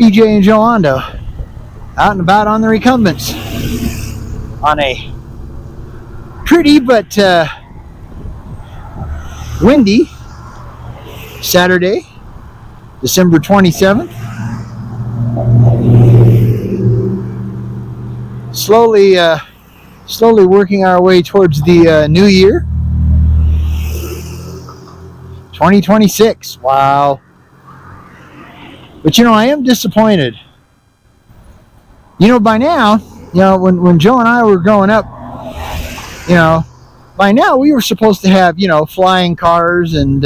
BJ and Joando out and about on the recumbents on a pretty but windy Saturday, December 27th. Slowly working our way towards the new year, 2026. Wow. But you know, I am disappointed. You know, by now, you know, when Joe and I were growing up, you know, by now we were supposed to have, you know, flying cars and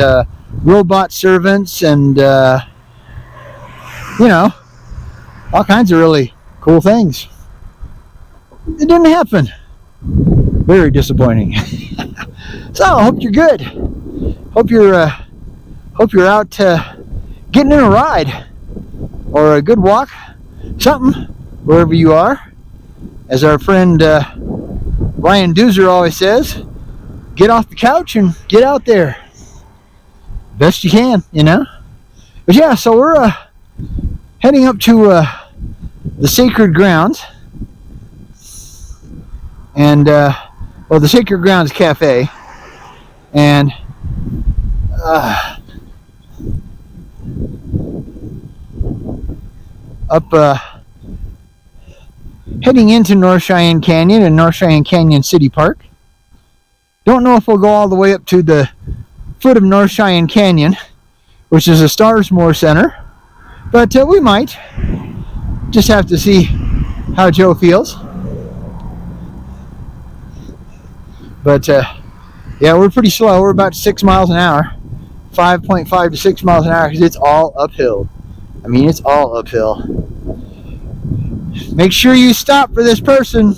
robot servants and, you know, all kinds of really cool things. It didn't happen. Very disappointing. So I hope you're good. Hope you're out getting in a ride or a good walk, something, wherever you are. As our friend Ryan Doozer always says, get off the couch and get out there. Best you can, you know. But yeah, so we're heading up to the Sacred Grounds. And, well, the Sacred Grounds Cafe. And, heading into North Cheyenne Canyon and North Cheyenne Canyon City Park. Don't know if we'll go all the way up to the foot of North Cheyenne Canyon, which is a Starmoors Center, but we might. Just have to see how Joe feels. But yeah, we're pretty slow. We're about 6 miles an hour, 5.5 to 6 miles an hour, because it's all uphill. I mean, it's all uphill. Make sure you stop for this person.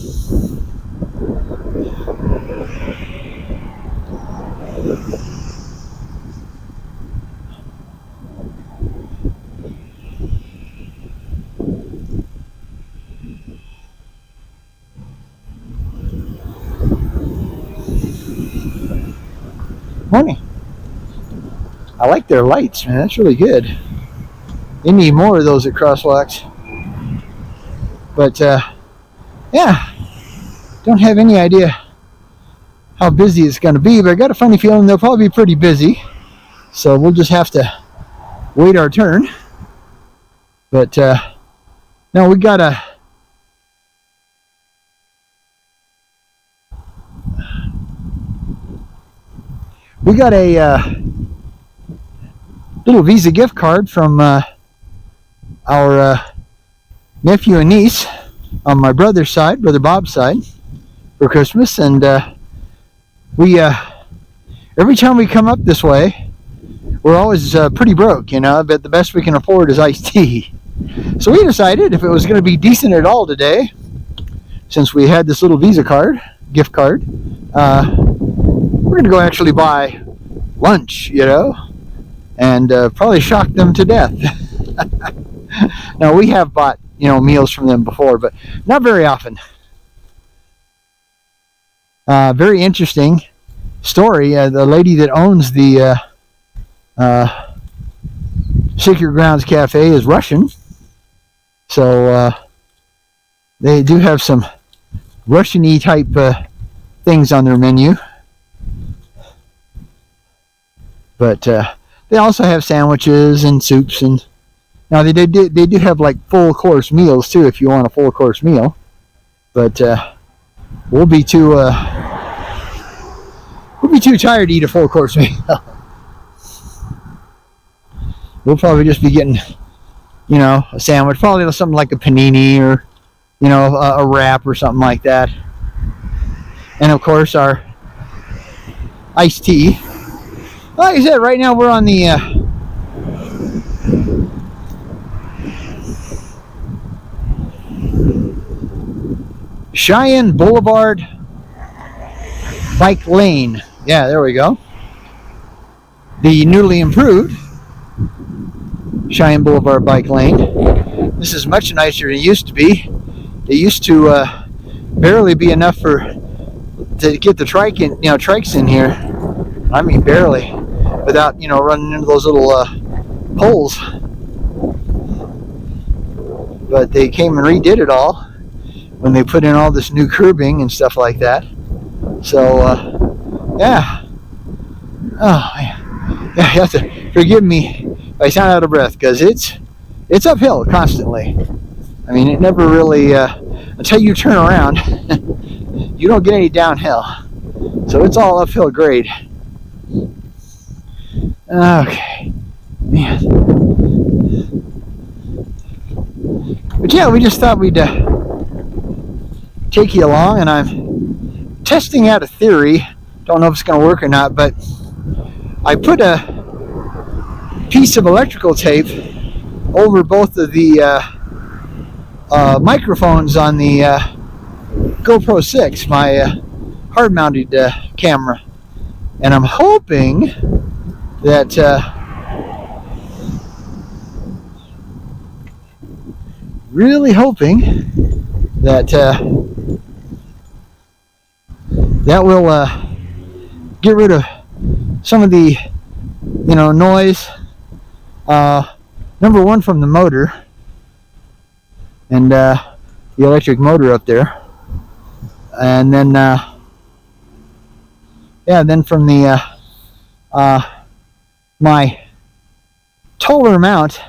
Morning. I like their lights, man. That's really good. They need more of those at crosswalks. But yeah, don't have any idea how busy it's going to be, but I got a funny feeling they'll probably be pretty busy. So we'll just have to wait our turn. But no, we got a little Visa gift card from our nephew and niece on my brother's side, Brother Bob's side, for Christmas. And we every time we come up this way, we're always pretty broke, you know, but the best we can afford is iced tea. So we decided if it was going to be decent at all today, since we had this little Visa card, gift card, we're going to go actually buy lunch, you know, and probably shock them to death. Now, we have bought, you know, meals from them before, but not very often. Very interesting story. The lady that owns the Sacred Grounds Cafe is Russian, so they do have some Russian-y type things on their menu. But they also have sandwiches and soups, and now they do have like full course meals too if you want a full course meal. But we'll be too tired to eat a full course meal. We'll probably just be getting, you know, a sandwich, probably something like a panini or, you know, a wrap or something like that. And of course our iced tea. Like I said, right now we're on the Cheyenne Boulevard bike lane. Yeah, there we go. The newly improved Cheyenne Boulevard bike lane. This is much nicer than it used to be. It used to barely be enough to get the trikes in here. I mean, barely, without, you know, running into those little poles. but they came and redid it all when they put in all this new curbing and stuff like that. So yeah. Oh man. Yeah, you have to forgive me if I sound out of breath, because it's uphill constantly. I mean, it never really until you turn around you don't get any downhill, so it's all uphill grade. Okay, man. But yeah, we just thought we'd take you along, and I'm testing out a theory. Don't know if it's going to work or not, but I put a piece of electrical tape over both of the microphones on the GoPro 6, my hard-mounted camera, and I'm hoping that really hoping that that will get rid of some of the noise, number one, from the motor and the electric motor up there, and then then from the my taller mount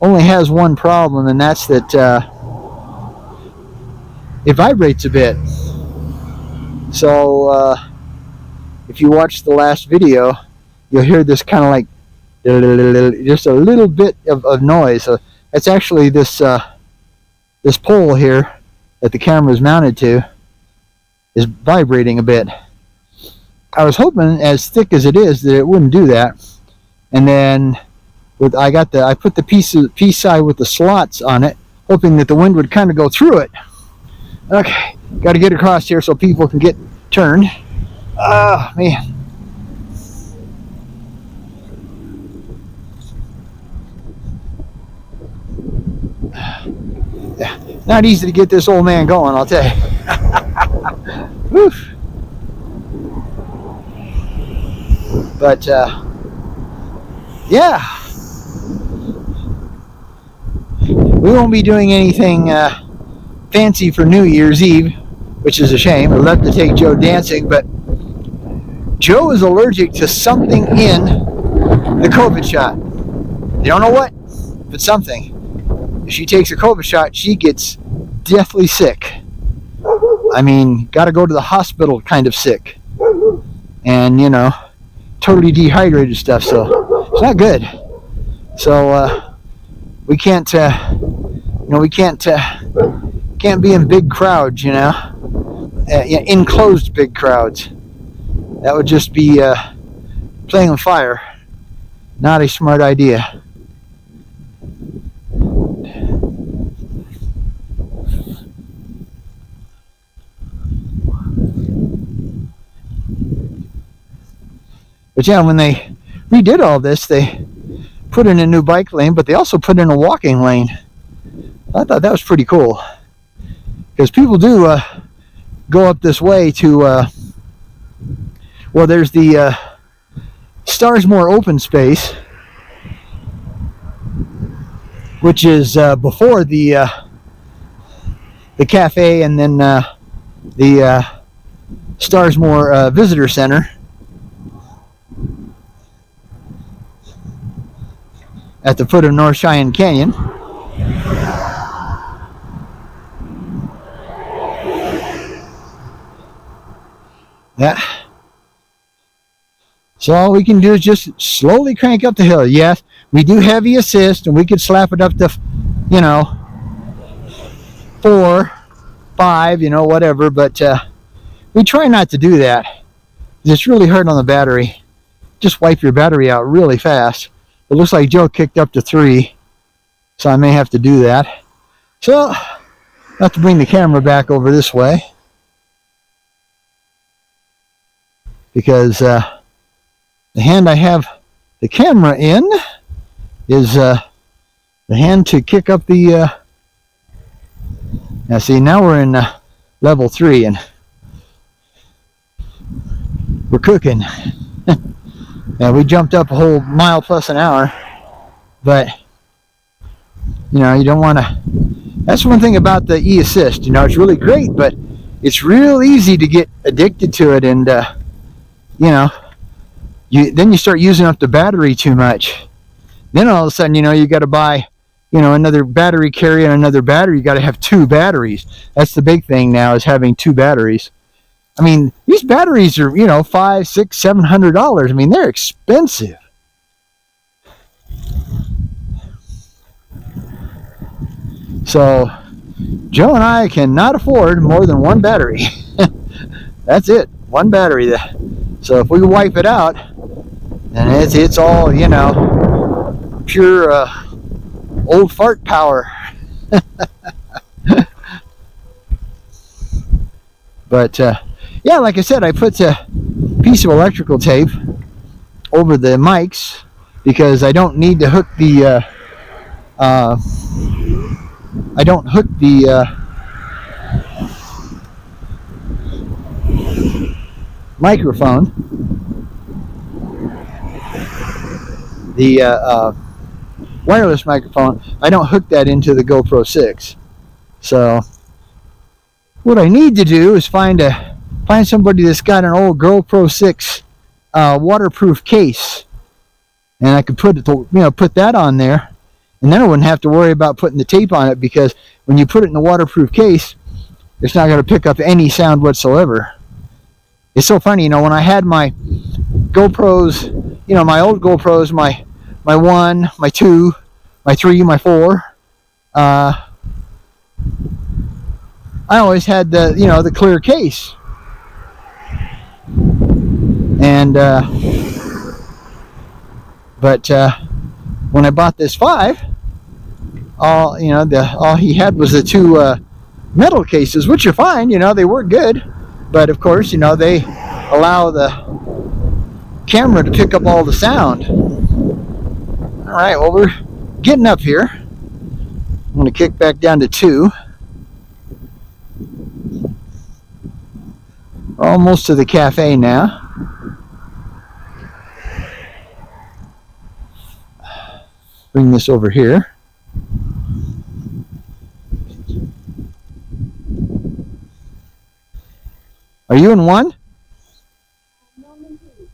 only has one problem, and that's that it vibrates a bit. So if you watch the last video, you'll hear this kind of like just a little bit of noise. So that's actually this this pole here that the camera is mounted to is vibrating a bit. I was hoping, as thick as it is, that it wouldn't do that. And then I put the piece side with the slots on it, hoping that the wind would kind of go through it. Okay, got to get across here so people can get turned. Oh man. Yeah, not easy to get this old man going, I'll tell you. Oof. But yeah, we won't be doing anything fancy for New Year's Eve, which is a shame. I'd love to take Joe dancing, but Joe is allergic to something in the COVID shot. You don't know what, but something. If she takes a COVID shot, she gets deathly sick. I mean, got to go to the hospital kind of sick. And, totally dehydrated stuff, so it's not good. So we can't can't be in big crowds, enclosed big crowds. That would just be playing with fire. Not a smart idea. But yeah, when they redid all this, they put in a new bike lane, but they also put in a walking lane. I thought that was pretty cool, because people do go up this way to there's the Starmoors open space, which is before the cafe, and then the Starmoors visitor center at the foot of North Cheyenne Canyon. Yeah. So all we can do is just slowly crank up the hill. Yes, we do heavy assist, and we could slap it up to, 4, 5, whatever, but we try not to do that. It's really hard on the battery. Just wipe your battery out really fast. It looks like Joe kicked up to 3, so I may have to do that. So I have to bring the camera back over this way, because the hand I have the camera in is the hand to kick up the now see, now we're in level 3 and we're cooking. Yeah, we jumped up a whole mile plus an hour, but you don't want to That's one thing about the e-assist. You know, it's really great, but it's real easy to get addicted to it, and you know, then you start using up the battery too much. Then all of a sudden, you know, you got to buy, you know, another battery carrier and another battery. You got to have 2 batteries. That's the big thing now, is having 2 batteries. I mean, these batteries are, you know, $500, $600, $700. I mean, they're expensive. So Joe and I cannot afford more than 1 battery. That's it, 1 battery. So if we wipe it out, then it's all, you know, pure old fart power. But yeah, like I said, I put a piece of electrical tape over the mics because I don't need to hook the microphone, the wireless microphone. I don't hook that into the GoPro 6. So what I need to do is find somebody that's got an old GoPro 6 waterproof case, and I could put that on there, and then I wouldn't have to worry about putting the tape on it, because when you put it in the waterproof case, it's not going to pick up any sound whatsoever. It's so funny, you know, when I had my GoPros, you know, my old GoPros, my 1, my 2, my 3, my 4, I always had the, you know, the clear case. And but when I bought this 5, all he had was the 2 metal cases, which are fine, you know, they work good, but of course, you know, they allow the camera to pick up all the sound. All right, well, we're getting up here. I'm going to kick back down to 2. We're almost to the cafe now. Bring this over here. Are you in 1?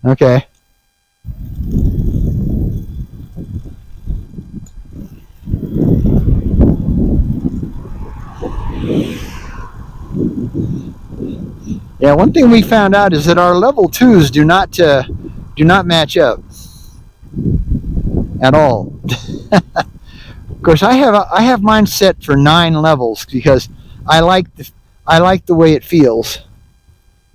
Okay. Yeah, one thing we found out is that our level 2s do not match up at all. Of course, I have mine set for 9 levels because I like the way it feels.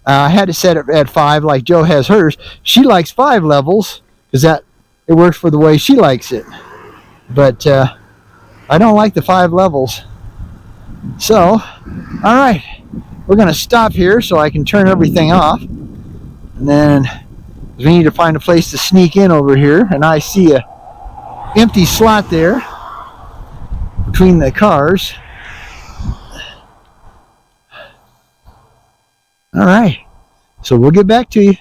I had to set it at 5, like Joe has hers. She likes 5 levels because it works for the way she likes it. But I don't like the 5 levels. So, all right, we're going to stop here so I can turn everything off. And then we need to find a place to sneak in over here. And I see a empty slot there between the cars. All right, so we'll get back to you.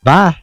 Bye.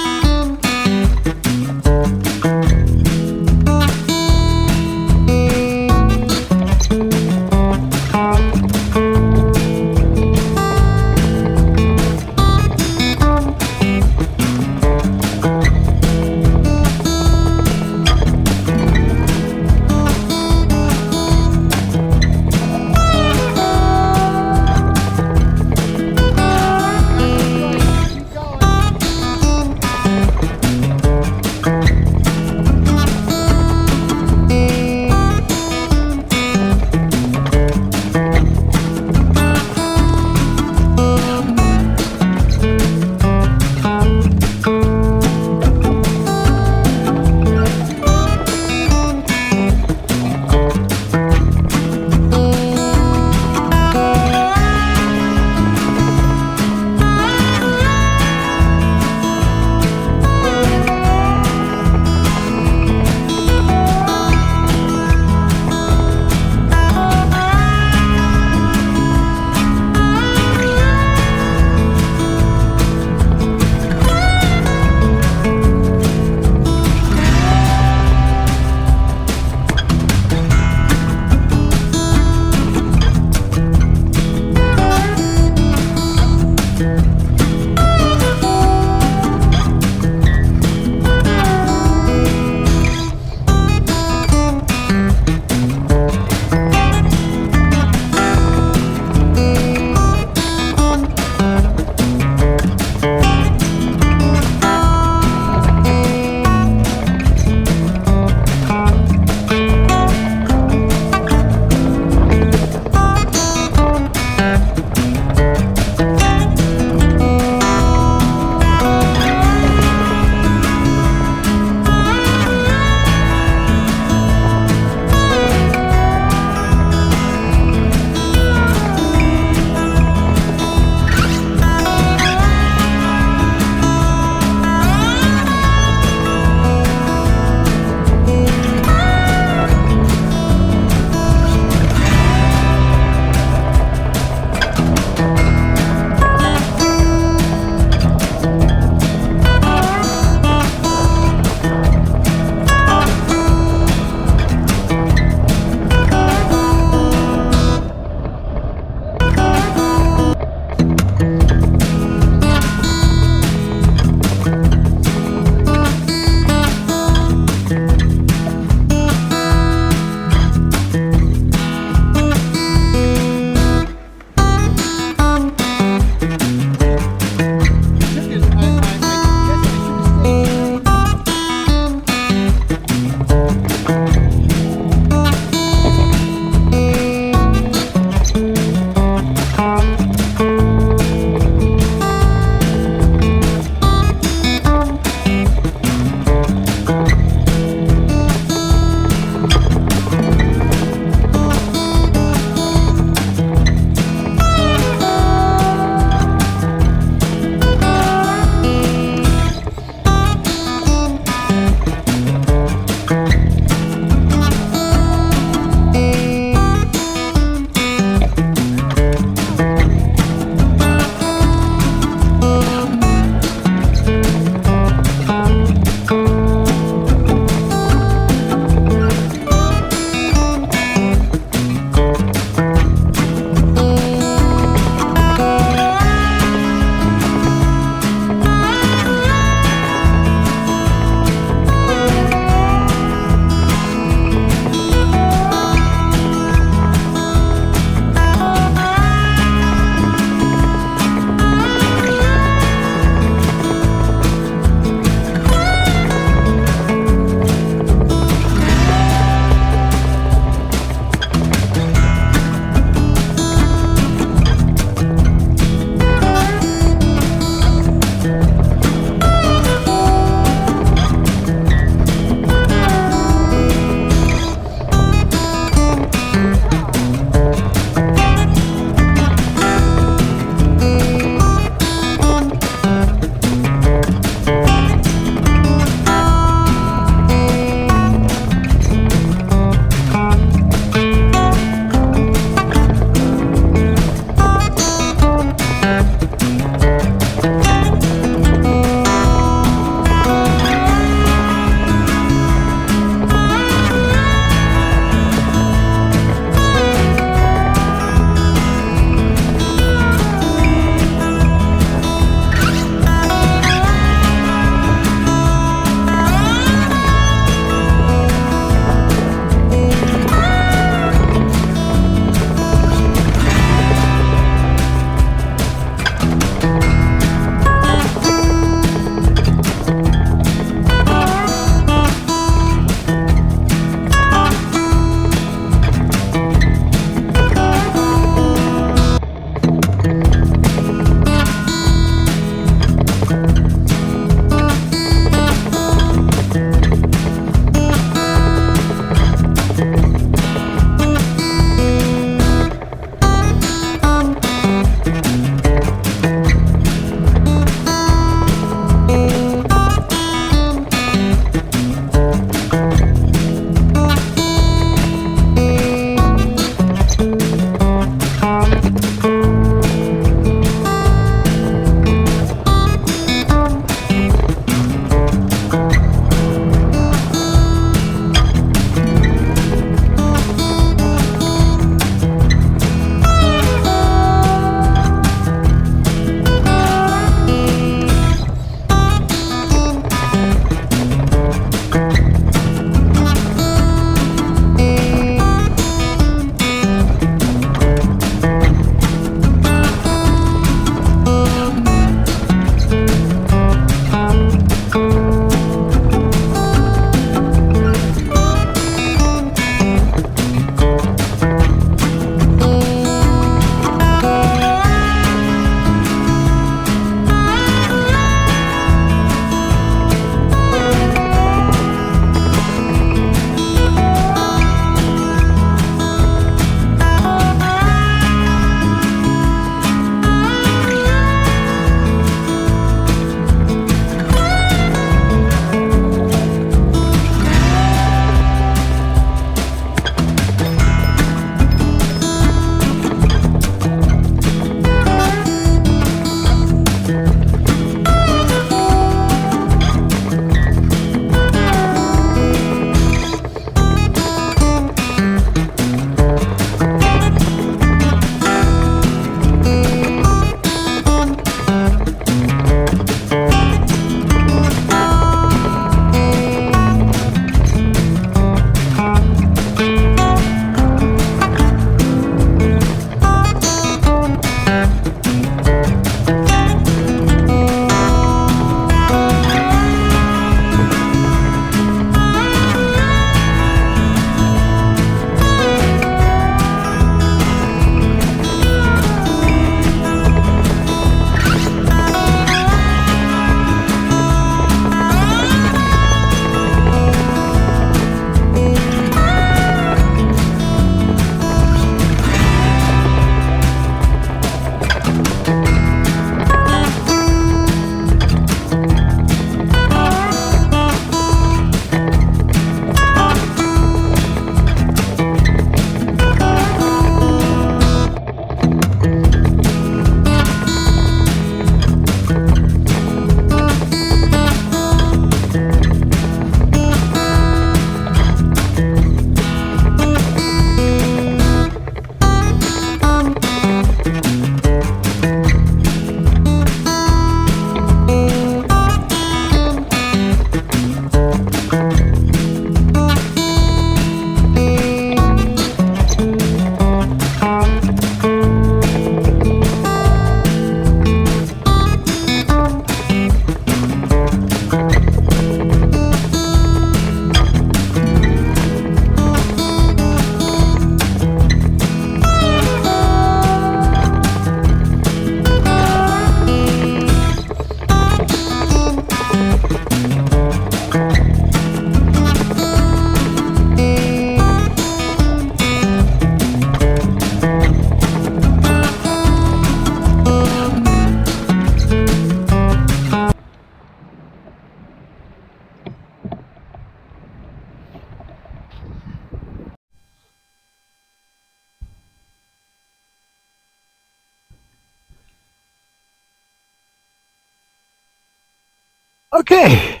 Okay,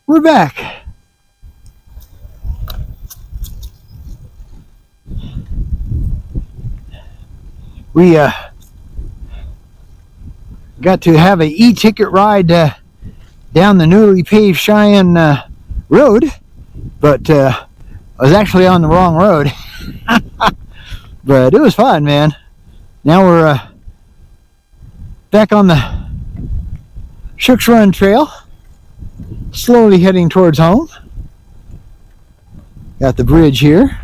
we're back. We got to have an e-ticket ride down the newly paved Cheyenne road, but I was actually on the wrong road. But it was fun, man. Now we're back on the Shook's Run Trail, slowly heading towards home. Got the bridge here.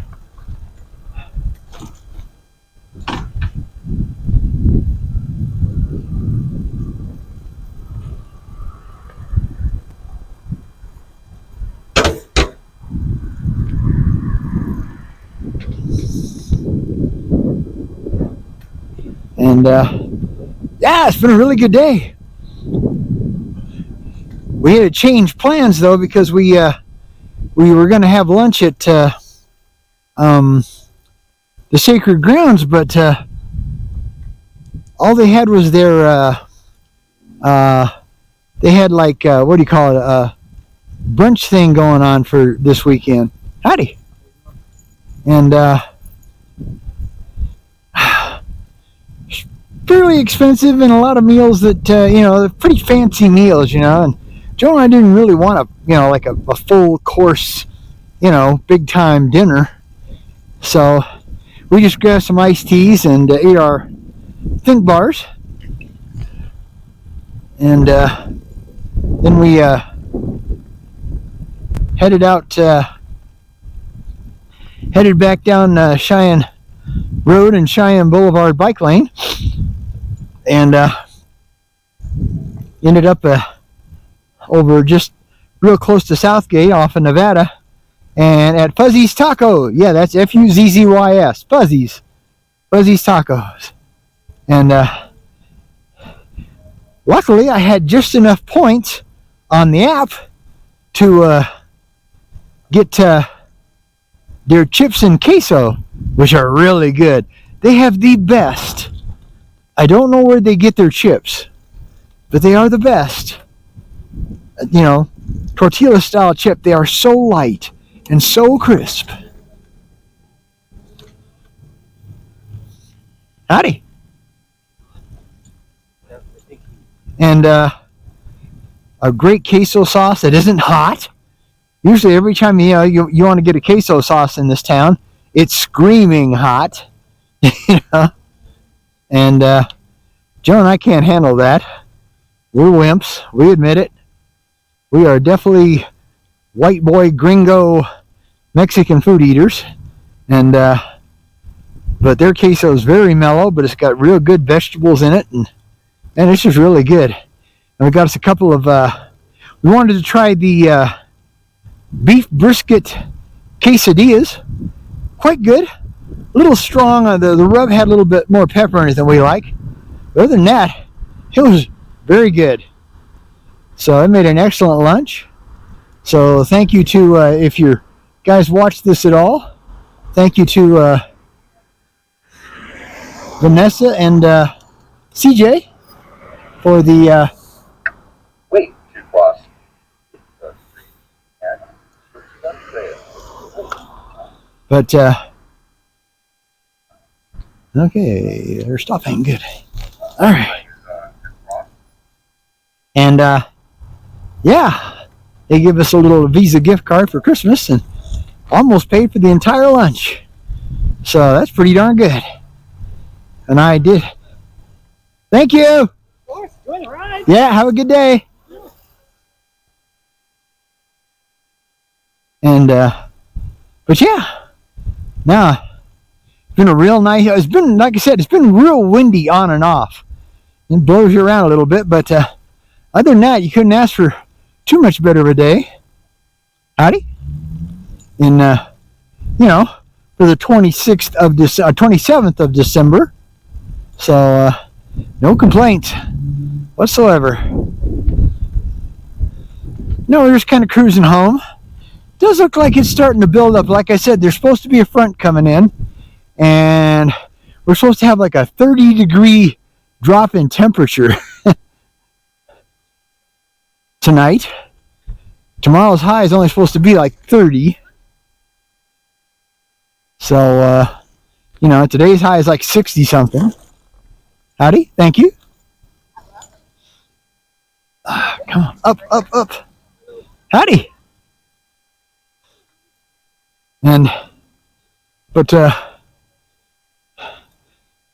And yeah, it's been a really good day. We had to change plans though because we were going to have lunch at the Sacred Grounds, but all they had was their they had like what do you call it, a brunch thing going on for this weekend. Howdy. And fairly expensive and a lot of meals that you know, they're pretty fancy meals, you know. And Joe and I didn't really want a, you know, like a full course, you know, big time dinner. So we just grabbed some iced teas and ate our Think bars. And then we headed out, headed back down Cheyenne Road and Cheyenne Boulevard bike lane, and ended up over just real close to Southgate off of Nevada, and at Fuzzy's Taco. Yeah, that's F-U-Z-Z-Y-S, Fuzzy's Tacos. And luckily I had just enough points on the app to get their chips and queso, which are really good. They have the best. I don't know where they get their chips, but they are the best. You know, tortilla style chip. They are so light and so crisp. Howdy. And a great queso sauce that isn't hot. Usually every time you want to get a queso sauce in this town, it's screaming hot. You know? And Joe and I can't handle that. We're wimps. We admit it. We are definitely white boy gringo Mexican food eaters. And but their queso is very mellow, but it's got real good vegetables in it, and it's just really good. And we got us a couple of we wanted to try the beef brisket quesadillas. Quite good. A little strong. The rub had a little bit more pepper in it than we like. But other than that, it was very good. So I made an excellent lunch. So thank you to, if you guys watched this at all, thank you to Vanessa and CJ for the wait to cross the street at but okay, they're stopping. Good. All right. And yeah, they give us a little Visa gift card for Christmas and almost paid for the entire lunch. So that's pretty darn good. And I did. Thank you. Of course, enjoy the ride. Yeah, have a good day. And but yeah, now it's been a real nice. It's been, like I said, it's been real windy on and off. It blows you around a little bit, but other than that, you couldn't ask for too much better of a day. Howdy. In you know, for the 27th of December. So no complaints whatsoever. No, we're just kind of cruising home. Does look like it's starting to build up. Like I said, there's supposed to be a front coming in, and we're supposed to have like a 30-degree drop in temperature tonight. Tomorrow's high is only supposed to be like 30. So, today's high is like 60 something. Howdy, thank you. Come on, up, up, up. Howdy.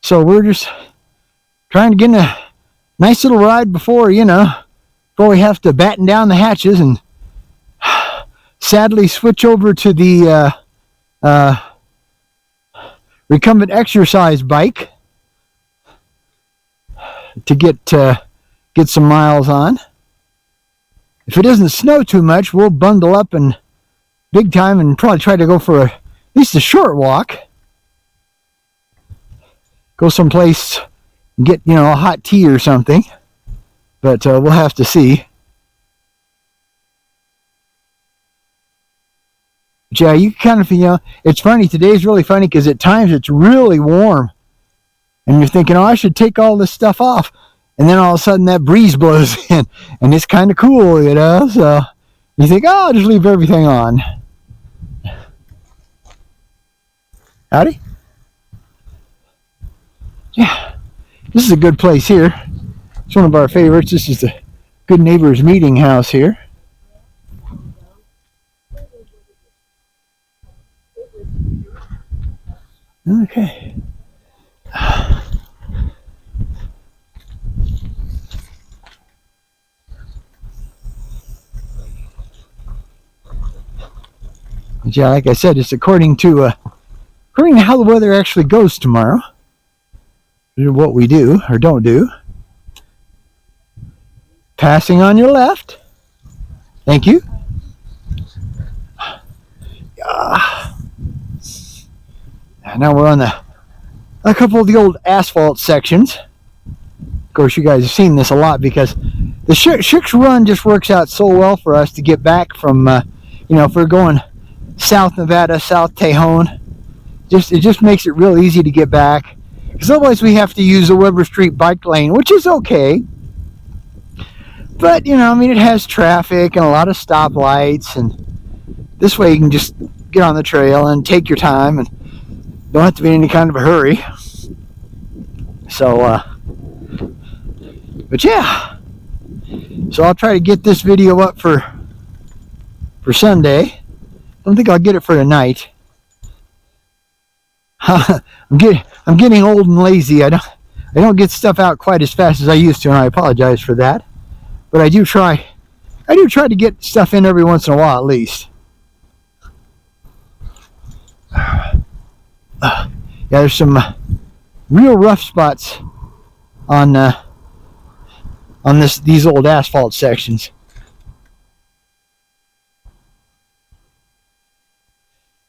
So we're just trying to get in a nice little ride before we have to batten down the hatches and sadly switch over to the recumbent exercise bike to get some miles on. If it doesn't snow too much, we'll bundle up and big time and probably try to go for at least a short walk. Go someplace and get, a hot tea or something. But we'll have to see. But yeah, you kind of, it's funny. Today's really funny because at times it's really warm. And you're thinking, I should take all this stuff off. And then all of a sudden that breeze blows in. And it's kind of cool, So you think, I'll just leave everything on. Howdy? Yeah, this is a good place here. It's one of our favorites. This is the Good Neighbors Meeting House here. Okay. But yeah, like I said, it's according to how the weather actually goes tomorrow. What we do or don't do. Passing on your left. Thank you. Now we're on a couple of the old asphalt sections. Of course, you guys have seen this a lot because the Shik's Run just works out so well for us to get back from, if we're going South Nevada, South Tejon. It just makes it real easy to get back. Because otherwise we have to use the Weber Street bike lane, which is okay. But, it has traffic and a lot of stoplights. And this way you can just get on the trail and take your time and don't have to be in any kind of a hurry. So, but yeah. So I'll try to get this video up for Sunday. I don't think I'll get it for tonight. I'm getting old and lazy. I don't get stuff out quite as fast as I used to, and I apologize for that. But I do try to get stuff in every once in a while at least. Yeah, there's some real rough spots on these old asphalt sections.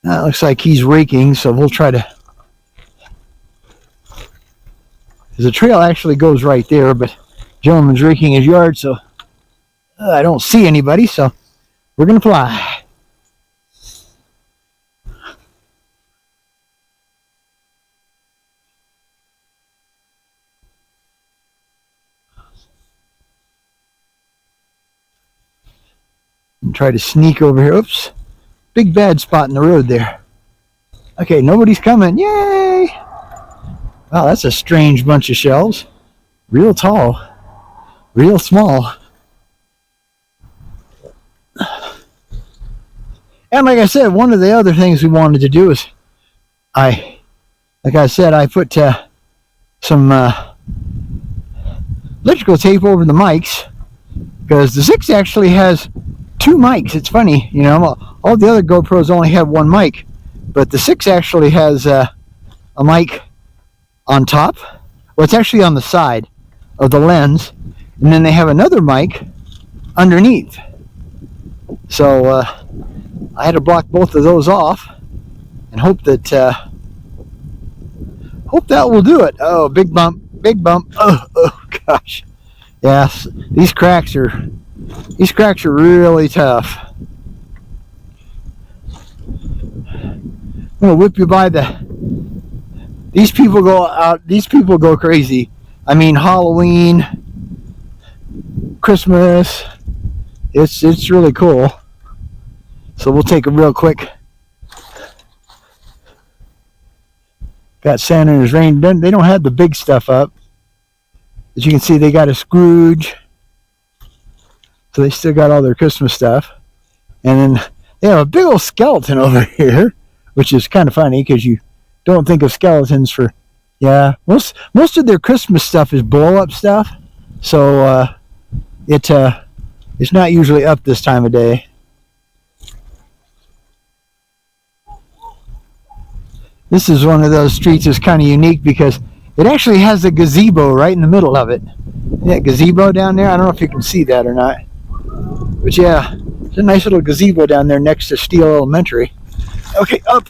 That looks like he's raking, so we'll try to. The trail actually goes right there, but the gentleman's raking his yard, so I don't see anybody, so we're going to fly. And try to sneak over here. Oops. Big bad spot in the road there. Okay, nobody's coming. Yay! Wow, that's a strange bunch of shelves. Real tall. Real small. And like I said, one of the other things we wanted to do is I put some electrical tape over the mics because the 6 actually has 2 mics. It's funny, all the other GoPros only have 1 mic, but the 6 actually has a mic on top. Well, it's actually on the side of the lens, and then they have another mic underneath. So I had to block both of those off and hope that will do it. Oh, big bump. Oh gosh. Yes, these cracks are really tough. I'm gonna whip you by these people go crazy. I mean, Halloween, Christmas, It's really cool. So we'll take a real quick. Got Santa and his rain. They don't have the big stuff up. As you can see, they got a Scrooge. So they still got all their Christmas stuff. And then they have a big old skeleton over here, which is kind of funny because you don't think of skeletons for, yeah. Most of their Christmas stuff is blow-up stuff. So it's not usually up this time of day. This is one of those streets that's kind of unique because it actually has a gazebo right in the middle of it. That gazebo down there, I don't know if you can see that or not. But yeah, it's a nice little gazebo down there next to Steele Elementary. Okay, up.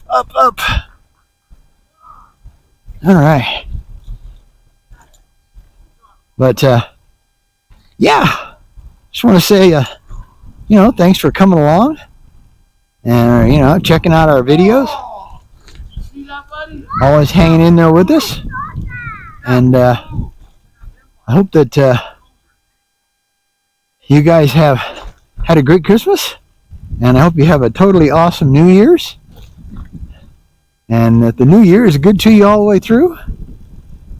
All right. But yeah, just want to say, thanks for coming along and, checking out our videos. Always hanging in there with us. And I hope that you guys have had a great Christmas. And I hope you have a totally awesome New Year's. And that the New Year is good to you all the way through.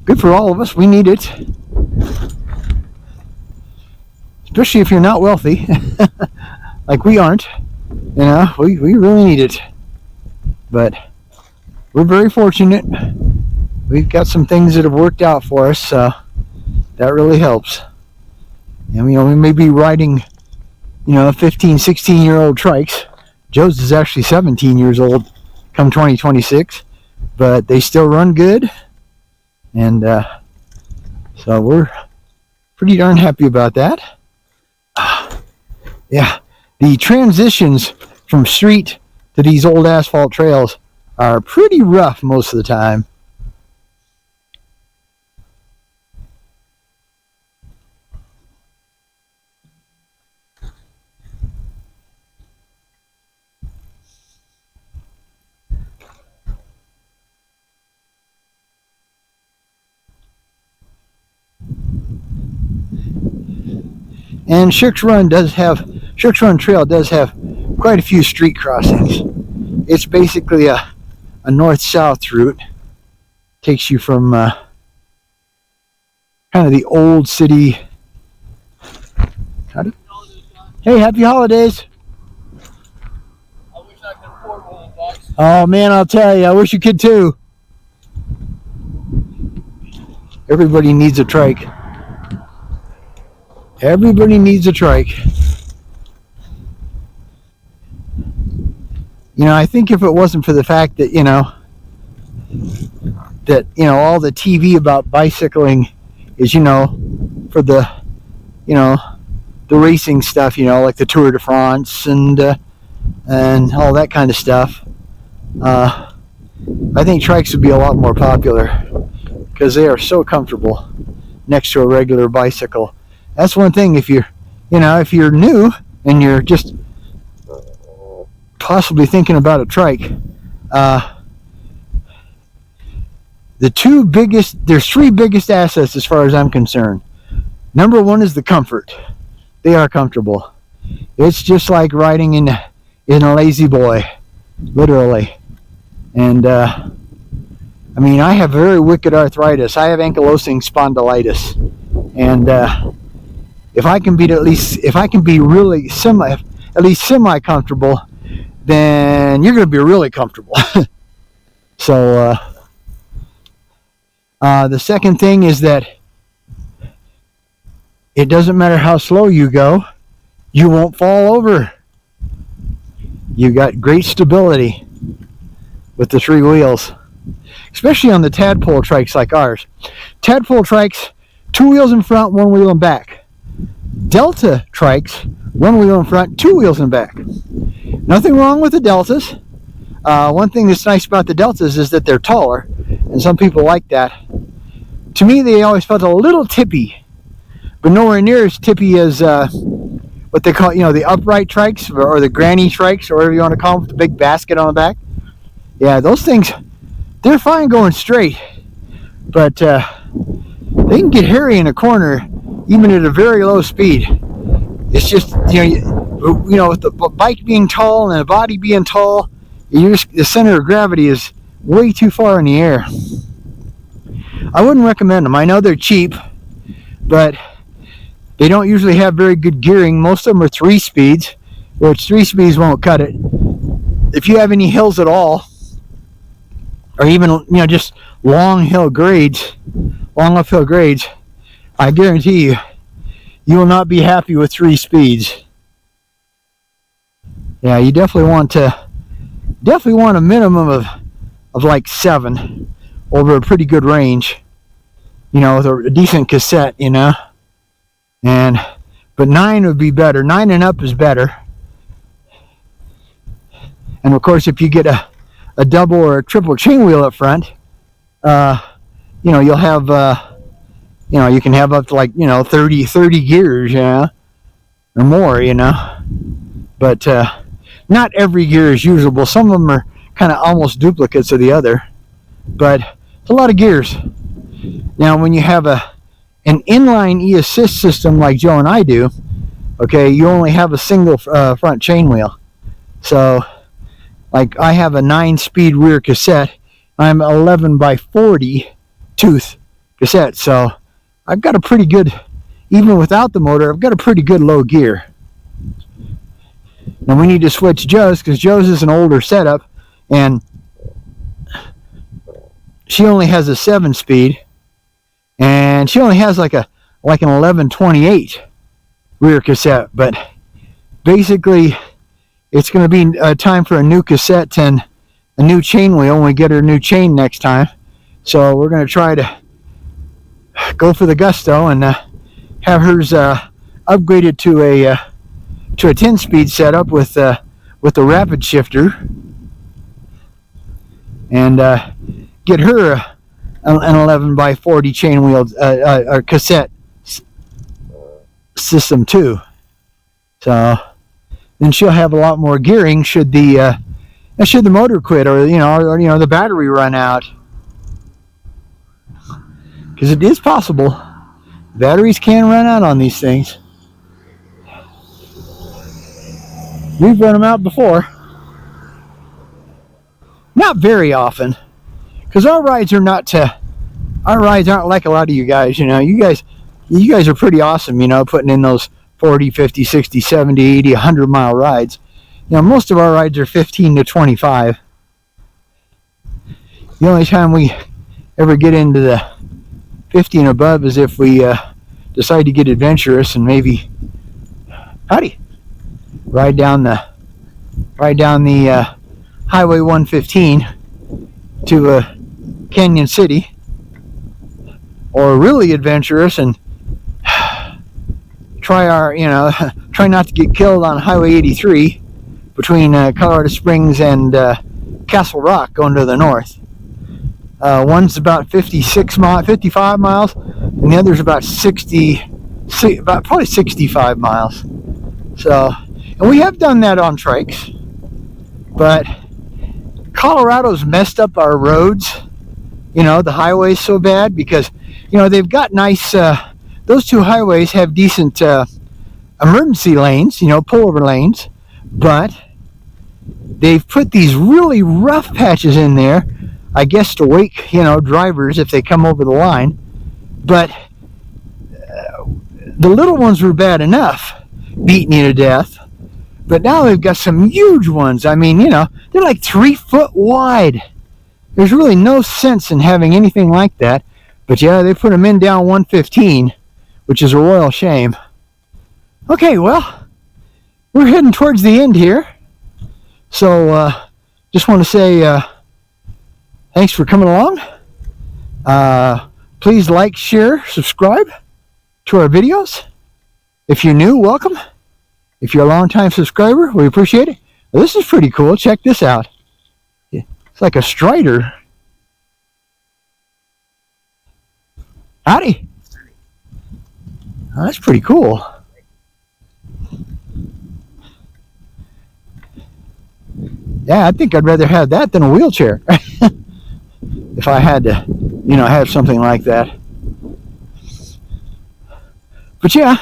Good for all of us. We need it. Especially if you're not wealthy. Like we aren't. We really need it. But we're very fortunate. We've got some things that have worked out for us, so that really helps. And we may be riding, 15, 16-year-old trikes. Joe's is actually 17 years old come 2026, but they still run good. And so we're pretty darn happy about that. Yeah, the transitions from street to these old asphalt trails are pretty rough most of the time. And Shook's Run Trail does have quite a few street crossings. It's basically a north-south route. Takes you from kind of the old city. Hey, happy holidays. I wish I could afford one of those. Oh man, I'll tell you, I wish you could too. Everybody needs a trike. Everybody needs a trike. I think if it wasn't for the fact that, all the TV about bicycling is, for the, the racing stuff, like the Tour de France and all that kind of stuff. I think trikes would be a lot more popular because they are so comfortable next to a regular bicycle. That's one thing. If you're new and you're just possibly thinking about a trike, there's three biggest assets as far as I'm concerned. Number one is the comfort. They are comfortable. It's just like riding in a lazy boy, literally. And I have very wicked arthritis. I have ankylosing spondylitis, and if I can be really semi comfortable, then you're going to be really comfortable. So the second thing is that it doesn't matter how slow you go, you won't fall over. You got great stability with the three wheels, especially on the tadpole trikes like ours. Tadpole trikes, 2 wheels in front, 1 wheel in back. Delta trikes, 1 wheel in front, 2 wheels in back. Nothing wrong with the Deltas. One thing that's nice about the Deltas is that they're taller, and some people like that. To me, they always felt a little tippy, but nowhere near as tippy as what they call, the upright trikes or the granny trikes or whatever you want to call them, with the big basket on the back. Yeah, those things, they're fine going straight, but they can get hairy in a corner even at a very low speed. It's just, you know, with the bike being tall and the body being tall, the center of gravity is way too far in the air. I wouldn't recommend them. I know they're cheap, but they don't usually have very good gearing. Most of them are 3 speeds, which 3 speeds won't cut it. If you have any hills at all, or even, you know, just long uphill grades, I guarantee you, you will not be happy with 3 speeds. Yeah, you definitely want a minimum of like 7 over a pretty good range, you know, with a decent cassette, you know. But 9 would be better. 9 and up is better. And of course, if you get a double or a triple chain wheel up front, you know, you'll have, you know, you can have up to like, you know, 30 gears, yeah, or more, you know. But not every gear is usable. Some of them are kind of almost duplicates of the other, but it's a lot of gears. Now, when you have an inline e-assist system like Joe and I do, okay, you only have a single front chain wheel. So, like, I have a 9-speed rear cassette. I'm 11 by 40 tooth cassette, so I've got a pretty good, even without the motor, I've got a pretty good low gear. Now we need to switch Joe's, because Joe's is an older setup, and she only has a 7-speed, and she only has like an 1128 rear cassette. But basically, it's going to be time for a new cassette and a new chain wheel when we get her new chain next time. So we're going to try to go for the gusto and have hers upgraded to a 10-speed setup with the rapid shifter, and get her an 11 by 40 chain wheel or cassette system too. So then she'll have a lot more gearing should the motor quit, or you know the battery run out, because it is possible batteries can run out on these things. We've run them out before. Not very often, because our rides aren't like a lot of you guys. You know, you guys are pretty awesome, you know, putting in those 40, 50, 60, 70, 80, 100 mile rides. You know, most of our rides are 15 to 25. The only time we ever get into the 50 and above is if we decide to get adventurous and maybe ride down the Highway 115 to Canyon City, or really adventurous and try not to get killed on Highway 83 between Colorado Springs and Castle Rock going to the north. One's about 55 miles, and the other's about probably 65 miles. So, and we have done that on trikes, but Colorado's messed up our roads, you know, the highways so bad, because, you know, they've got nice, those 2 highways have decent emergency lanes, you know, pullover lanes, but they've put these really rough patches in there, I guess to wake, you know, drivers if they come over the line. But the little ones were bad enough, beating you to death. But now they've got some huge ones. I mean, you know, they're like 3 foot wide. There's really no sense in having anything like that. But yeah, they put them in down 115, which is a royal shame. Okay, well, we're heading towards the end here. So, just want to say thanks for coming along. Please like, share, subscribe to our videos. If you're new, welcome. If you're a long-time subscriber, we appreciate it. Well, this is pretty cool. Check this out. It's like a Strider. Howdy. Oh, that's pretty cool. Yeah, I think I'd rather have that than a wheelchair. If I had to, you know, have something like that. But yeah,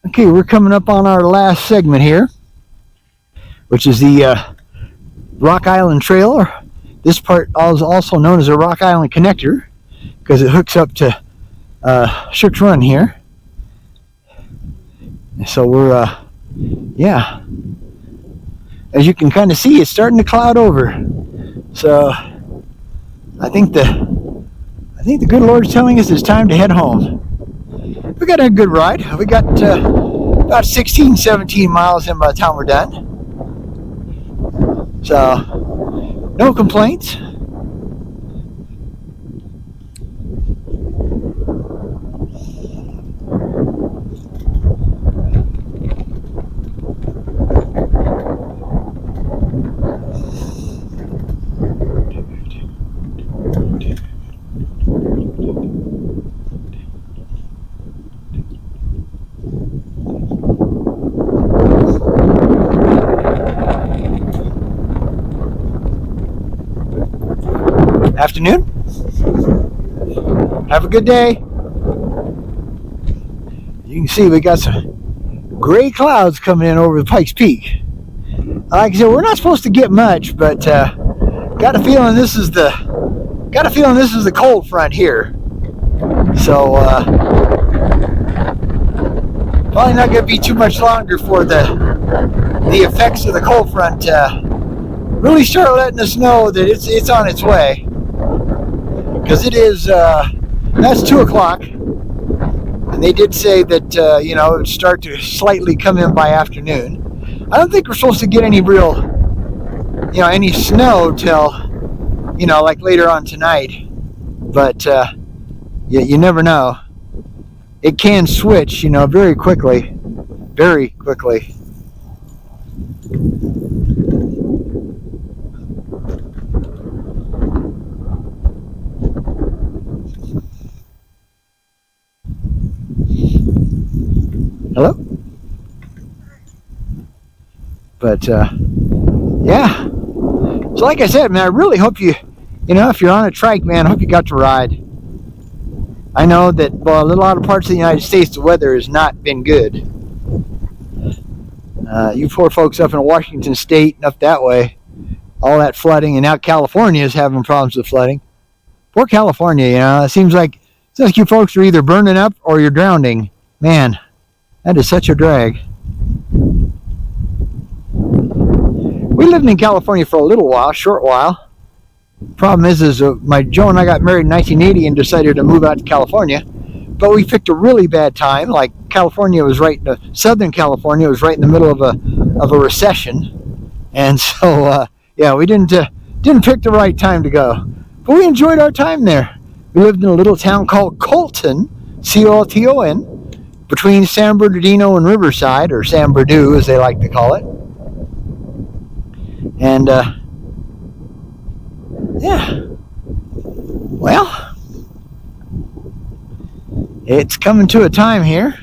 Okay, we're coming up on our last segment here, which is the Rock Island Trail. Or this part is also known as a Rock Island Connector because it hooks up to Shook's Run here. So we're, yeah. As you can kind of see, it's starting to cloud over. So I think the good Lord's telling us it's time to head home. We got a good ride. We got about 16, 17 miles in by the time we're done. So no complaints. Afternoon. Have a good day. You can see we got some gray clouds coming in over the Pikes Peak. Like I said, we're not supposed to get much, but got a feeling this is the cold front here. So probably not going to be too much longer for the effects of the cold front really start letting us know that it's on its way. Because it is, that's 2 o'clock, and they did say that, it would start to slightly come in by afternoon. I don't think we're supposed to get any real, any snow till, like later on tonight, but you never know. It can switch, very quickly, very quickly. Hello? But, yeah. So like I said, man, I really hope you, if you're on a trike, man, I hope you got to ride. I know that, well, a lot of parts of the United States, the weather has not been good. You poor folks up in Washington State and up that way, all that flooding, and now California is having problems with flooding. Poor California, it seems like you folks are either burning up or you're drowning. Man. That is such a drag. We lived in California for a little while, short while. Problem is Joe and I got married in 1980 and decided to move out to California. But we picked a really bad time. Like California was Southern California was right in the middle of a recession, and so yeah, we didn't pick the right time to go. But we enjoyed our time there. We lived in a little town called Colton, Colton. Between San Bernardino and Riverside, or San Berdue as they like to call it. And yeah, well, it's coming to a time here,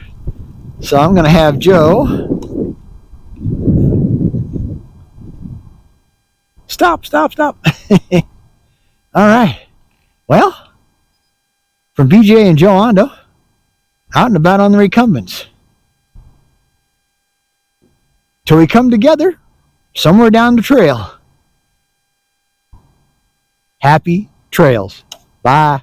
so I'm going to have Joe stop. All right, well, from BJ and Joe Ondo, out and about on the recumbents. Till we come together somewhere down the trail. Happy trails. Bye.